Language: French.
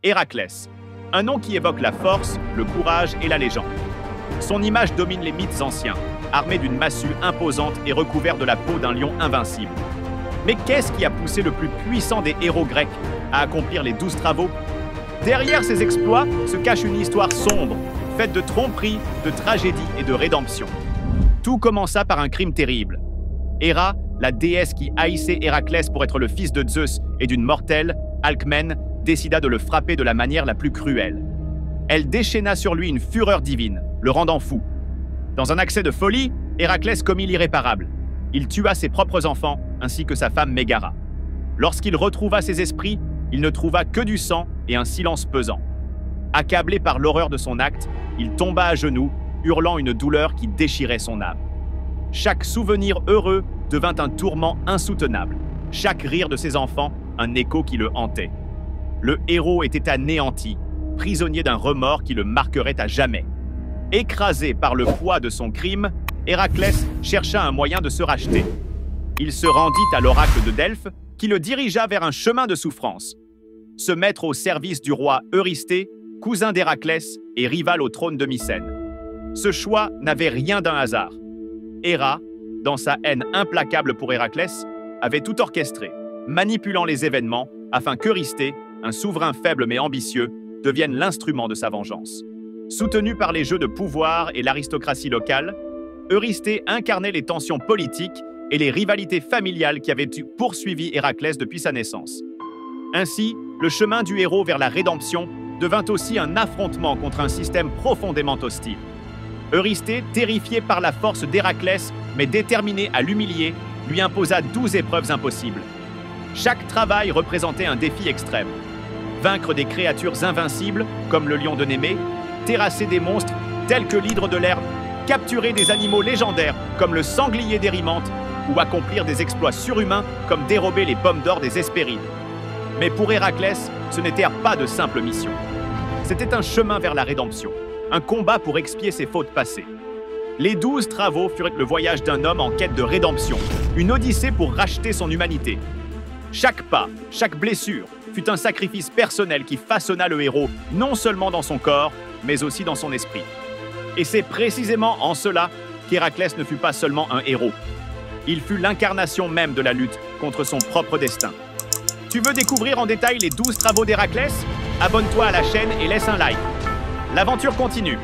Héraclès, un nom qui évoque la force, le courage et la légende. Son image domine les mythes anciens, armé d'une massue imposante et recouvert de la peau d'un lion invincible. Mais qu'est-ce qui a poussé le plus puissant des héros grecs à accomplir les 12 travaux? Derrière ces exploits se cache une histoire sombre, faite de tromperies, de tragédies et de rédemption. Tout commença par un crime terrible. Héra, la déesse qui haïssait Héraclès pour être le fils de Zeus et d'une mortelle, Alcmène, décida de le frapper de la manière la plus cruelle. Elle déchaîna sur lui une fureur divine, le rendant fou. Dans un accès de folie, Héraclès commit l'irréparable. Il tua ses propres enfants, ainsi que sa femme Mégara. Lorsqu'il retrouva ses esprits, il ne trouva que du sang et un silence pesant. Accablé par l'horreur de son acte, il tomba à genoux, hurlant une douleur qui déchirait son âme. Chaque souvenir heureux devint un tourment insoutenable. Chaque rire de ses enfants, un écho qui le hantait. Le héros était anéanti, prisonnier d'un remords qui le marquerait à jamais. Écrasé par le poids de son crime, Héraclès chercha un moyen de se racheter. Il se rendit à l'oracle de Delphes, qui le dirigea vers un chemin de souffrance. Se mettre au service du roi Eurysthée, cousin d'Héraclès et rival au trône de Mycène. Ce choix n'avait rien d'un hasard. Héra, dans sa haine implacable pour Héraclès, avait tout orchestré, manipulant les événements afin qu'Eurysthée, un souverain faible mais ambitieux, devienne l'instrument de sa vengeance. Soutenu par les jeux de pouvoir et l'aristocratie locale, Eurysthée incarnait les tensions politiques et les rivalités familiales qui avaient poursuivi Héraclès depuis sa naissance. Ainsi, le chemin du héros vers la rédemption devint aussi un affrontement contre un système profondément hostile. Eurysthée, terrifié par la force d'Héraclès, mais déterminé à l'humilier, lui imposa 12 épreuves impossibles. Chaque travail représentait un défi extrême. Vaincre des créatures invincibles, comme le lion de Némée, terrasser des monstres tels que l'hydre de l'herbe, capturer des animaux légendaires, comme le sanglier d'Érimante, ou accomplir des exploits surhumains, comme dérober les pommes d'or des Hespérides. Mais pour Héraclès, ce n'était pas de simples missions. C'était un chemin vers la rédemption, un combat pour expier ses fautes passées. Les 12 travaux furent le voyage d'un homme en quête de rédemption, une odyssée pour racheter son humanité. Chaque pas, chaque blessure, fut un sacrifice personnel qui façonna le héros, non seulement dans son corps, mais aussi dans son esprit. Et c'est précisément en cela qu'Héraclès ne fut pas seulement un héros. Il fut l'incarnation même de la lutte contre son propre destin. Tu veux découvrir en détail les 12 travaux d'Héraclès? Abonne-toi à la chaîne et laisse un like. L'aventure continue.